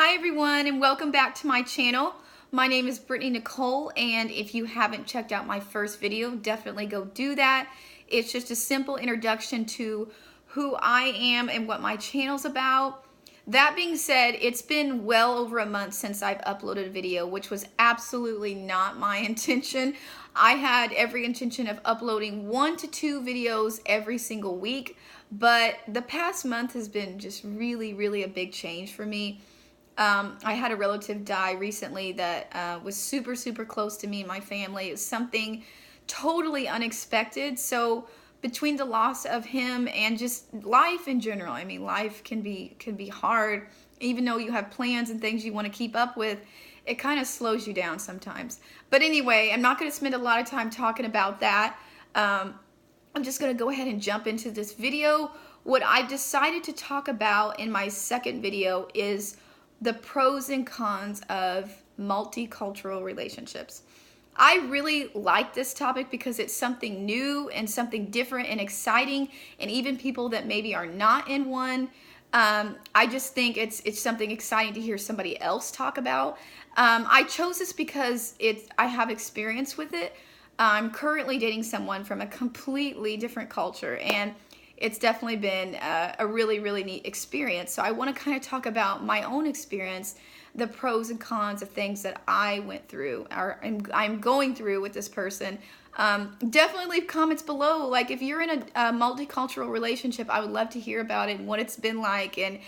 Hi everyone, and welcome back to my channel. My name is Brittany Nicole, and if you haven't checked out my first video, definitely go do that. It's just a simple introduction to who I am and what my channel's about. That being said, it's been well over a month since I've uploaded a video, which was absolutely not my intention. I had every intention of uploading 1 to 2 videos every single week, but the past month has been just really a big change for me. I had a relative die recently that was super close to me and my family. It was something totally unexpected. So between the loss of him and just life in general, I mean, life can be hard. Even though you have plans and things you want to keep up with, it kind of slows you down sometimes. But anyway, I'm not going to spend a lot of time talking about that. I'm just going to go ahead and jump into this video. What I've decided to talk about in my second video is the pros and cons of multicultural relationships. I really like this topic because it's something new and something different and exciting, and even people that maybe are not in one, I just think it's something exciting to hear somebody else talk about. I chose this because I have experience with it. I'm currently dating someone from a completely different culture, and it's definitely been a really neat experience. So I want to kind of talk about my own experience, the pros and cons of things that I went through or I'm going through with this person. Definitely leave comments below. Like if you're in a multicultural relationship, I would love to hear about it and what it's been like, and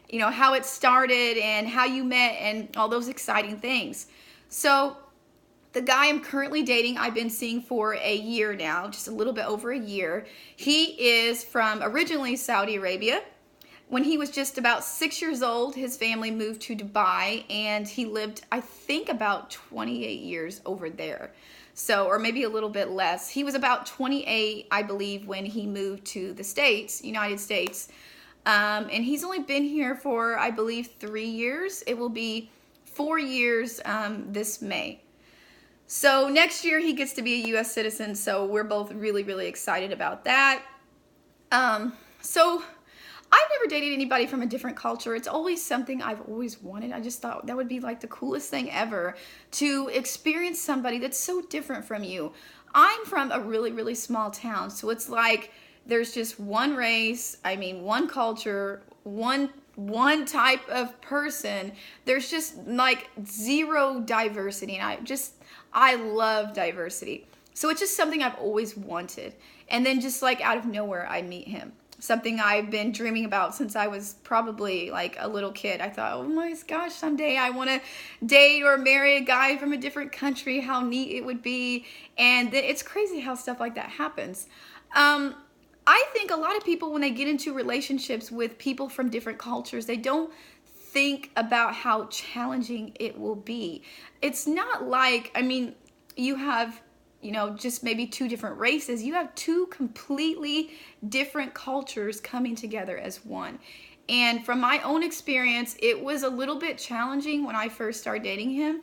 you know how it started and how you met and all those exciting things. So the guy I'm currently dating, I've been seeing for a year now, just a little bit over a year. He is from originally Saudi Arabia. When he was just about 6 years old, his family moved to Dubai, and he lived, I think, about 28 years over there. So, or maybe a little bit less. He was about 28, I believe, when he moved to the States, United States. And he's only been here for, I believe, 3 years. It will be 4 years this May. So next year he gets to be a U.S. citizen, so we're both really excited about that. So I've never dated anybody from a different culture. It's always something I've always wanted. I just thought that would be like the coolest thing ever, to experience somebody that's so different from you. I'm from a really small town, so it's like there's just one race, I mean one culture, one type of person. There's just like zero diversity, and I love diversity. So it's just something I've always wanted. And then just like out of nowhere, I meet him. Something I've been dreaming about since I was probably like a little kid. I thought, oh my gosh, someday I want to date or marry a guy from a different country. How neat it would be. And then it's crazy how stuff like that happens. I think a lot of people, when they get into relationships with people from different cultures, they don't think about how challenging it will be. It's not like, I mean, you have, you know, just maybe 2 different races. You have 2 completely different cultures coming together as one. And from my own experience, it was a little bit challenging when I first started dating him.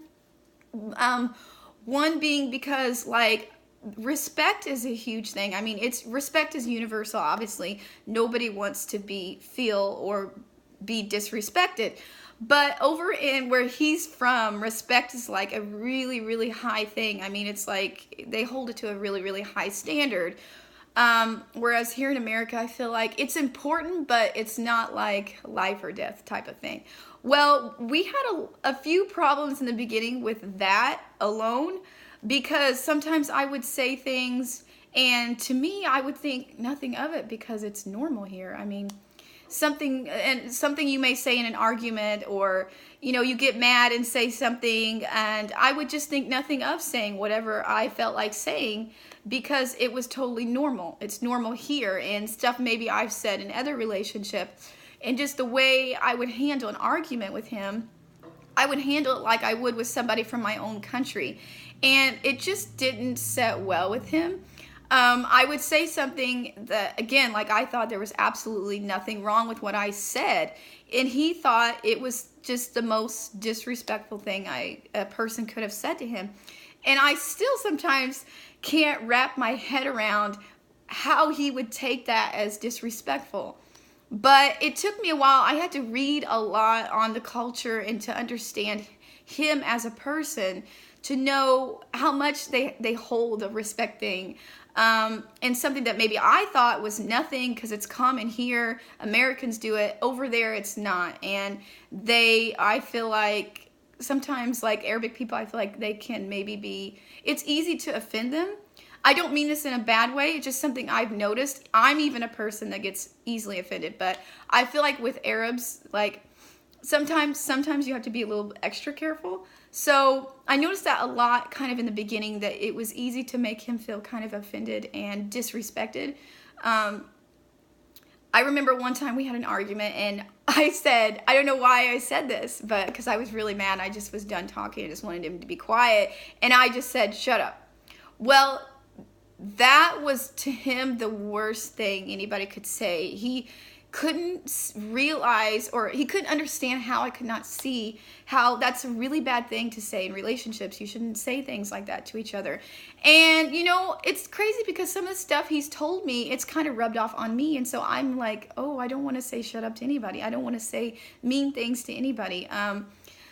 One being because, like, respect is a huge thing. I mean, respect is universal, obviously. Nobody wants to feel or be disrespected. But over in where he's from, respect is like a really high thing. I mean, it's like they hold it to a really high standard. Whereas here in America, I feel like it's important, but it's not like life or death type of thing. Well, we had a few problems in the beginning with that alone, because sometimes I would say things, and to me, I would think nothing of it because it's normal here. I mean, something you may say in an argument, or you know, you get mad and say something, and I would just think nothing of saying whatever I felt like saying because it was totally normal. It's normal here, and stuff maybe I've said in other relationships. And just the way I would handle an argument with him, I would handle it like I would with somebody from my own country, and it just didn't set well with him. I would say something that, again, like I thought there was absolutely nothing wrong with what I said, and he thought it was just the most disrespectful thing a person could have said to him. And I still sometimes can't wrap my head around how he would take that as disrespectful. But it took me a while. I had to read a lot on the culture and to understand him as a person, to know how much they hold of respecting, and something that maybe I thought was nothing because it's common here. Americans do it. Over there, it's not. And I feel like sometimes, like Arabic people, I feel like they can maybe be, it's easy to offend them. I don't mean this in a bad way. It's just something I've noticed. I'm even a person that gets easily offended, but I feel like with Arabs, like sometimes you have to be a little extra careful. So I noticed that a lot kind of in the beginning, that it was easy to make him feel kind of offended and disrespected. I remember one time we had an argument, and I said, I don't know why I said this, but because I was really mad. I just was done talking. I just wanted him to be quiet. And I just said, shut up. Well, that was to him the worst thing anybody could say. He couldn't realize, or he couldn't understand how I could not see how that's a really bad thing to say in relationships. You shouldn't say things like that to each other. And it's crazy because some of the stuff he's told me, it's kind of rubbed off on me. And so I'm like, oh, I don't want to say shut up to anybody. I don't want to say mean things to anybody.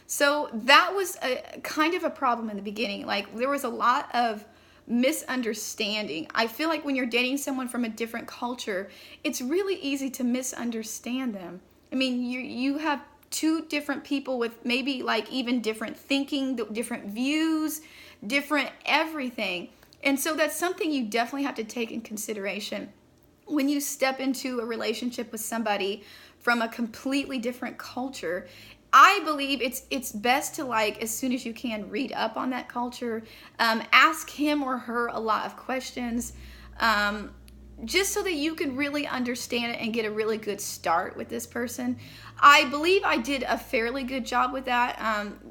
So that was a kind of a problem in the beginning. Like, there was a lot of misunderstanding. I feel like when you're dating someone from a different culture, it's really easy to misunderstand them. I mean, you have two different people with maybe like even different thinking, different views, different everything. And so that's something you definitely have to take in consideration when you step into a relationship with somebody from a completely different culture. I believe it's best to, like, as soon as you can, read up on that culture, ask him or her a lot of questions, just so that you can really understand it and get a really good start with this person. I believe I did a fairly good job with that,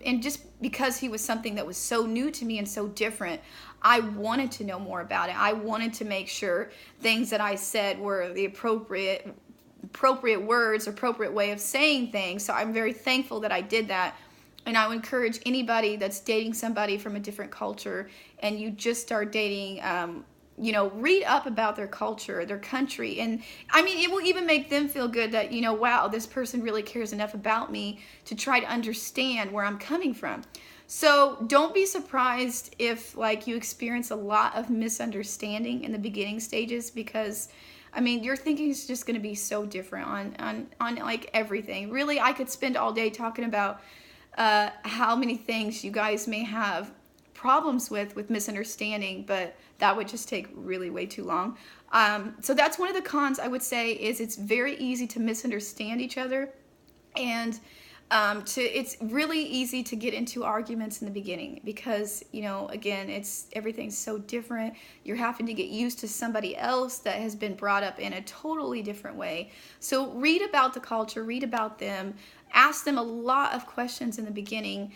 and just because he was something that was so new to me and so different, I wanted to know more about it. I wanted to make sure things that I said were the appropriate words, appropriate way of saying things. So I'm very thankful that I did that. And I would encourage anybody that's dating somebody from a different culture and you just start dating, read up about their culture, their country. And I mean, it will even make them feel good that, wow, this person really cares enough about me to try to understand where I'm coming from. So don't be surprised if, like, you experience a lot of misunderstanding in the beginning stages, because I mean, your thinking is just going to be so different on like everything. Really, I could spend all day talking about how many things you guys may have problems with misunderstanding, but that would just take really way too long. So that's one of the cons I would say, is it's very easy to misunderstand each other, and it's really easy to get into arguments in the beginning because, again, everything's so different. You're having to get used to somebody else that has been brought up in a totally different way. So read about the culture, read about them, ask them a lot of questions in the beginning.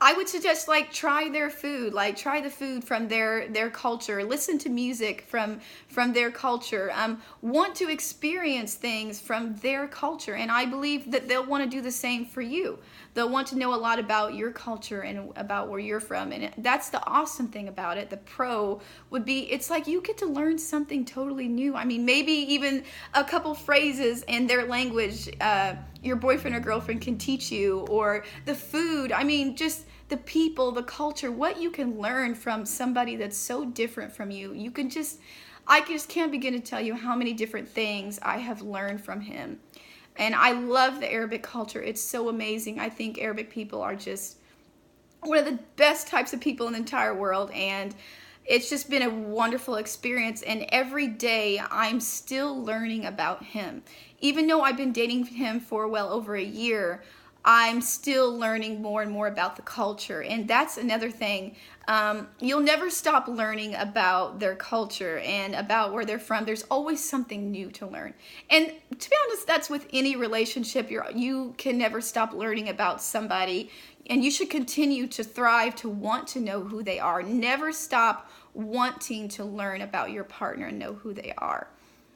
I would suggest, like, try their food, like try the food from their culture, listen to music from their culture, want to experience things from their culture. And I believe that they'll want to do the same for you. They'll want to know a lot about your culture and about where you're from. And that's the awesome thing about it. The pro would be, it's like you get to learn something totally new. I mean, maybe even a couple phrases in their language, your boyfriend or girlfriend can teach you, or the food. I mean, just the people, the culture, what you can learn from somebody that's so different from you. I just can't begin to tell you how many different things I have learned from him. And I love the Arabic culture. It's so amazing. I think Arabic people are just one of the best types of people in the entire world. And it's just been a wonderful experience. And every day I'm still learning about him. Even though I've been dating him for well over a year, I'm still learning more and more about the culture. And that's another thing. You'll never stop learning about their culture and about where they're from. There's always something new to learn. And to be honest, that's with any relationship. You can never stop learning about somebody. And you should continue to thrive, to want to know who they are. Never stop wanting to learn about your partner and know who they are.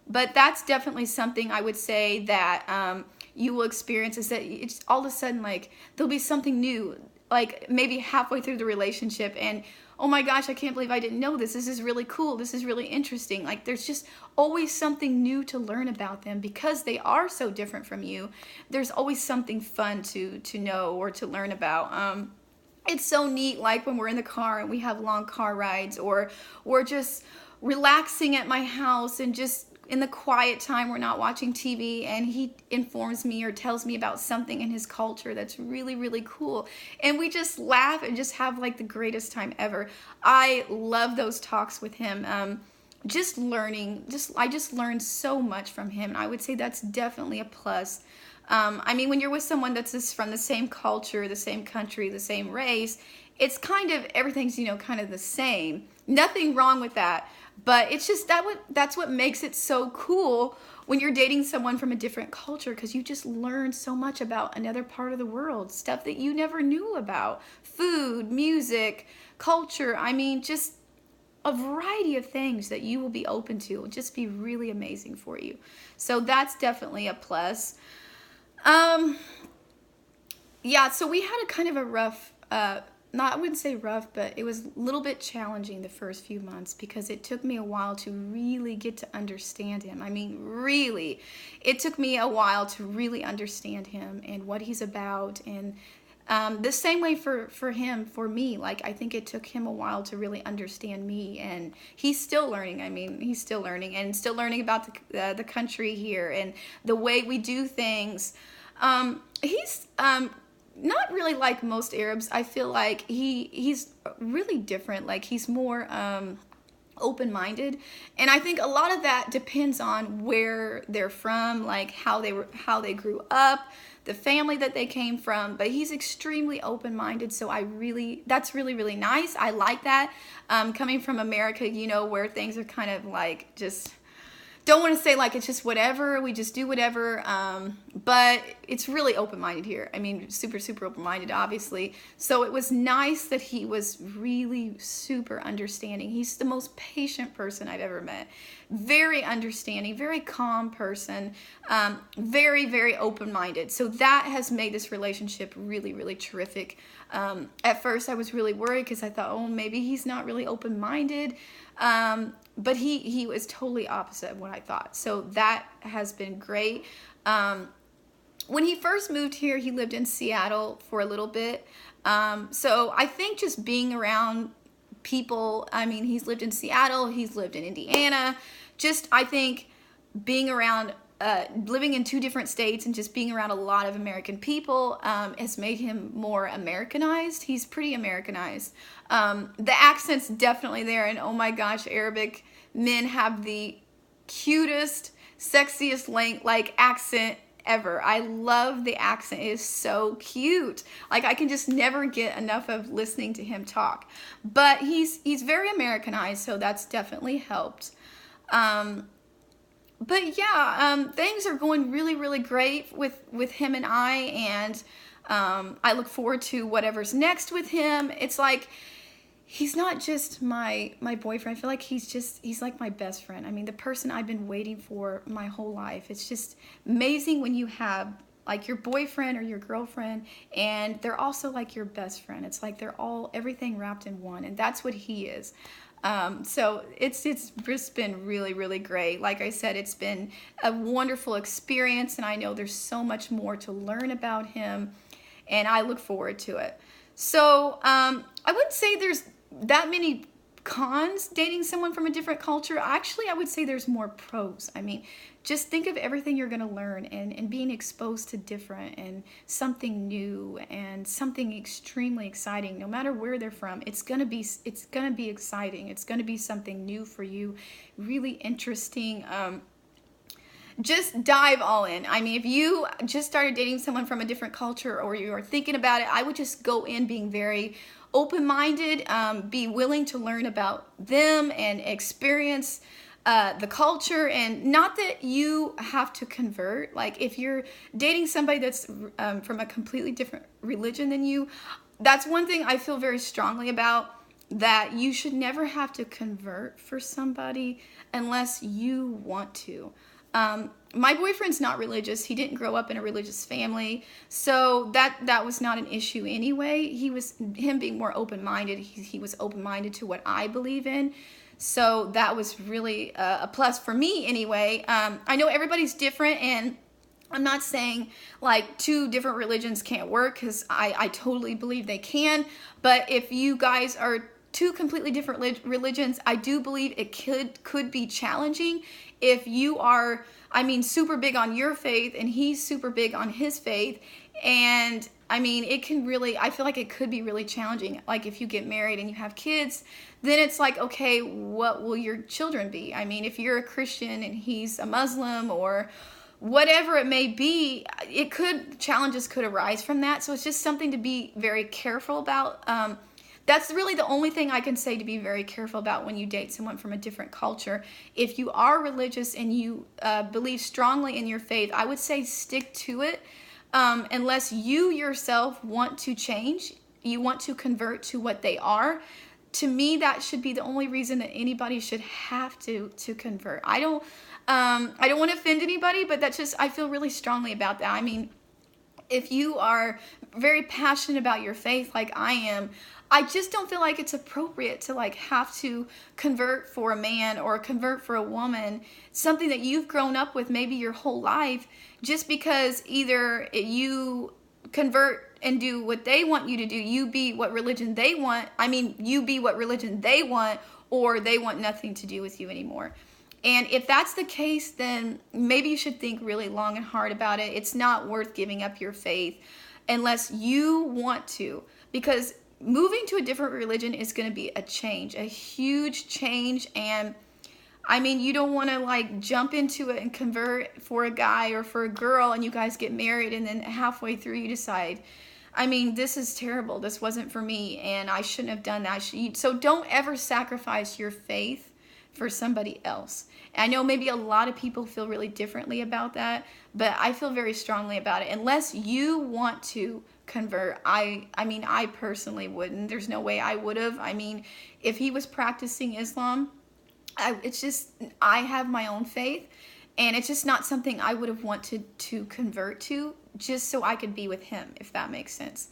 But that's definitely something I would say that you will experience, is that it's all of a sudden, like, there'll be something new. like maybe halfway through the relationship and, oh my gosh, I can't believe I didn't know this. This is really cool. This is really interesting. Like there's just always something new to learn about them because they are so different from you. There's always something fun to know or to learn about. It's so neat, like when we're in the car and we have long car rides, or we're just relaxing at my house and just in the quiet time we're not watching TV, and he informs me or tells me about something in his culture that's really, really cool, and we just laugh and just have like the greatest time ever. I love those talks with him. Just learning, I just learned so much from him, and I would say that's definitely a plus. I mean, when you're with someone that's just from the same culture, the same country, the same race, it's kind of, everything's, you know, kind of the same. Nothing wrong with that. But it's just that's what makes it so cool when you're dating someone from a different culture, because you just learn so much about another part of the world, stuff that you never knew about. Food, music, culture, I mean, just a variety of things that you will be open to. It'll just be really amazing for you. So that's definitely a plus. Yeah, so we had a kind of a rough, I wouldn't say rough, but it was a little bit challenging the first few months because it took me a while to really get to understand him. I mean, really, it took me a while to really understand him and what he's about. And the same way for him, for me, like I think it took him a while to really understand me, and he's still learning. I mean, he's still learning and still learning about the country here and the way we do things. He's not really like most Arabs. I feel like he's really different. Like he's more open-minded, and I think a lot of that depends on where they're from, like how they grew up, the family that they came from. But he's extremely open-minded, so that's really, really nice. I like that. Coming from America, you know, where things are kind of like just, don't want to say like it's just whatever, we just do whatever, but it's really open-minded here. I mean, super, super open-minded, obviously. So it was nice that he was really super understanding. He's the most patient person I've ever met. Very understanding, very calm person, very, very open-minded. So that has made this relationship really, really terrific. At first I was really worried because I thought, oh, maybe he's not really open-minded. But he was totally opposite of what I thought. So that has been great. When he first moved here, he lived in Seattle for a little bit. So I think just being around people, I mean, he's lived in Seattle, he's lived in Indiana. Just, I think being around, living in two different states and just being around a lot of American people has made him more Americanized. He's pretty Americanized. The accent's definitely there, and oh my gosh, Arabic men have the cutest, sexiest like accent ever. I love the accent. It is so cute. Like I can just never get enough of listening to him talk. But he's very Americanized, so that's definitely helped. But yeah, things are going really, really great with him and I, and I look forward to whatever's next with him. It's like, he's not just my boyfriend. I feel like he's like my best friend. I mean, the person I've been waiting for my whole life. It's just amazing when you have like your boyfriend or your girlfriend, and they're also like your best friend. It's like they're all, everything wrapped in one, and that's what he is. So it's just been really, really great. Like I said, it's been a wonderful experience, and I know there's so much more to learn about him, and I look forward to it. So I wouldn't say there's that many cons dating someone from a different culture. Actually, I would say there's more pros. I mean, just think of everything you're going to learn, and being exposed to different and something new and something extremely exciting. No matter where they're from, it's going to be exciting. It's going to be something new for you, really interesting. Just dive all in. I mean, if you just started dating someone from a different culture, or you are thinking about it, I would just go in being very open-minded, be willing to learn about them and experience the culture. And not that you have to convert. Like if you're dating somebody that's from a completely different religion than you, that's one thing I feel very strongly about, that you should never have to convert for somebody unless you want to. My boyfriend's not religious. He didn't grow up in a religious family, so that was not an issue anyway. Him being more open-minded. He was open-minded to what I believe in, so that was really a plus for me anyway. I know everybody's different, and I'm not saying like two different religions can't work, because I totally believe they can. But if you guys are two completely different religions, I do believe it could be challenging if you are, I mean, super big on your faith and he's super big on his faith. And I mean, it can really, I feel like it could be really challenging. Like if you get married and you have kids, then it's like, okay, what will your children be? I mean, if you're a Christian and he's a Muslim or whatever it may be, challenges could arise from that. So it's just something to be very careful about. That's really the only thing I can say to be very careful about when you date someone from a different culture. If you are religious and you believe strongly in your faith, I would say stick to it, unless you yourself want to change, you want to convert to what they are. To me, that should be the only reason that anybody should have to convert. I don't want to offend anybody, but that's just, I feel really strongly about that. I mean, if you are very passionate about your faith like I am, I just don't feel like it's appropriate to like have to convert for a man or convert for a woman, something that you've grown up with maybe your whole life, just because either you convert and do what they want you to do, you be what religion they want, you be what religion they want, or they want nothing to do with you anymore. And if that's the case, then maybe you should think really long and hard about it. It's not worth giving up your faith unless you want to, because moving to a different religion is going to be a change, a huge change. And I mean, you don't want to like jump into it and convert for a guy or for a girl and you guys get married and then halfway through you decide, I mean, this is terrible. This wasn't for me and I shouldn't have done that. So don't ever sacrifice your faith for somebody else. And I know maybe a lot of people feel really differently about that, but I feel very strongly about it. Unless you want to convert, I mean, I personally wouldn't. There's no way I would have. I mean, if he was practicing Islam, I have my own faith, and it's just not something I would have wanted to convert to just so I could be with him, if that makes sense.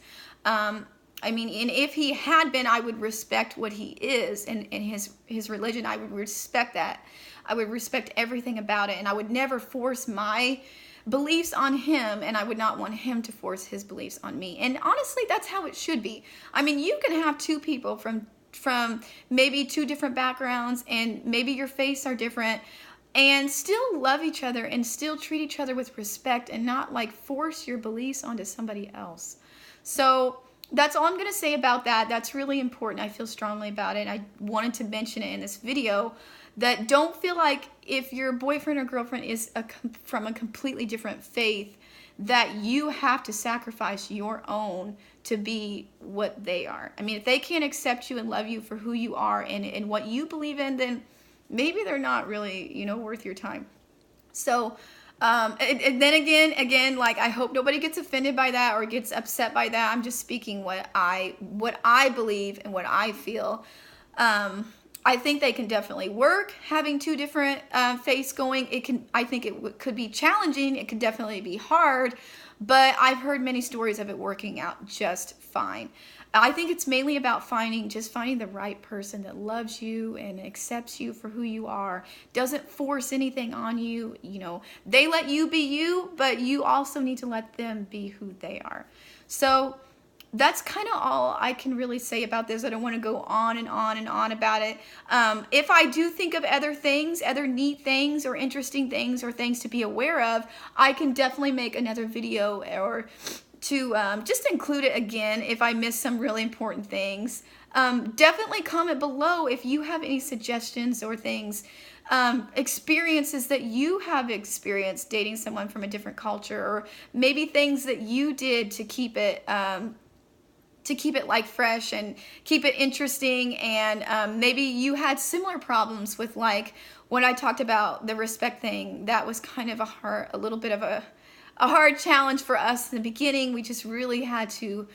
I mean, and if he had been, I would respect what he is and his religion. I would respect that. I would respect everything about it, and I would never force my beliefs on him, and I would not want him to force his beliefs on me. And honestly, that's how it should be. I mean, you can have two people from maybe two different backgrounds, and maybe your faiths are different, and still love each other and still treat each other with respect and not like force your beliefs onto somebody else. So that's all I'm going to say about that. That's really important. I feel strongly about it. I wanted to mention it in this video, that don't feel like if your boyfriend or girlfriend is from a completely different faith, that you have to sacrifice your own to be what they are. I mean, if they can't accept you and love you for who you are and what you believe in, then maybe they're not really, worth your time. So, and then again, like, I hope nobody gets offended by that or gets upset by that. I'm just speaking what I believe and what I feel. I think they can definitely work having two different faiths going. I think it could be challenging. It could definitely be hard, but I've heard many stories of it working out just fine. I think it's mainly about finding the right person that loves you and accepts you for who you are, doesn't force anything on you. They let you be you, but you also need to let them be who they are. So that's kind of all I can really say about this. I don't want to go on and on and on about it. If I do think of other things, other neat things or interesting things or things to be aware of, I can definitely make another video or to just include it again if I miss some really important things. Definitely comment below if you have any suggestions or things, experiences that you have experienced dating someone from a different culture, or maybe things that you did to keep it like fresh and keep it interesting. And maybe you had similar problems with, like, when I talked about the respect thing. That was kind of a little bit of a hard challenge for us in the beginning. We just really had to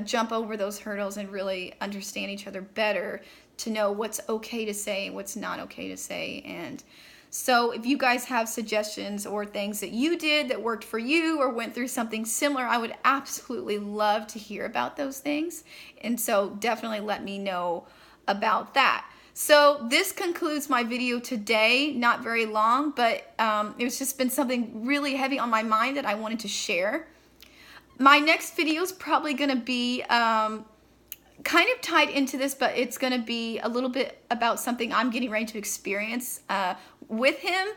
jump over those hurdles and really understand each other better to know what's okay to say and what's not okay to say. And So if you guys have suggestions or things that you did that worked for you or went through something similar, I would absolutely love to hear about those things. And so definitely let me know about that. So this concludes my video today. Not very long, but it's just been something really heavy on my mind that I wanted to share. My next video is probably going to be kind of tied into this, but it's going to be a little bit about something I'm getting ready to experience with him.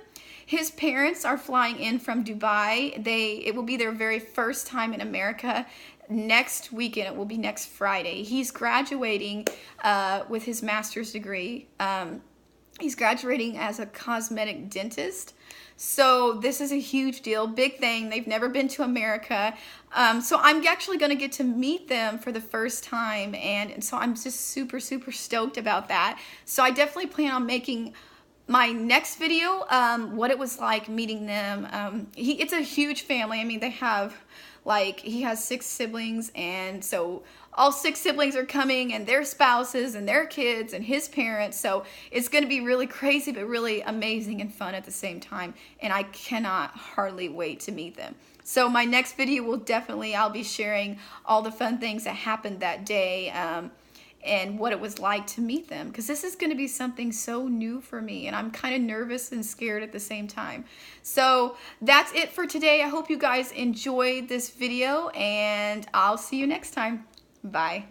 His parents are flying in from Dubai. It will be their very first time in America. Next weekend, it will be next Friday. He's graduating with his master's degree. He's graduating as a cosmetic dentist. So this is a huge deal, big thing. They've never been to America. So I'm actually going to get to meet them for the first time. And so I'm just super, super stoked about that. So I definitely plan on making my next video what it was like meeting them. It's a huge family. I mean, they have he has 6 siblings, and so all 6 siblings are coming, and their spouses and their kids and his parents. So it's going to be really crazy, but really amazing and fun at the same time. And I cannot hardly wait to meet them. So my next video will definitely, I'll be sharing all the fun things that happened that day, and what it was like to meet them, because this is going to be something so new for me, and I'm kind of nervous and scared at the same time. So that's it for today. I hope you guys enjoyed this video, and I'll see you next time. Bye.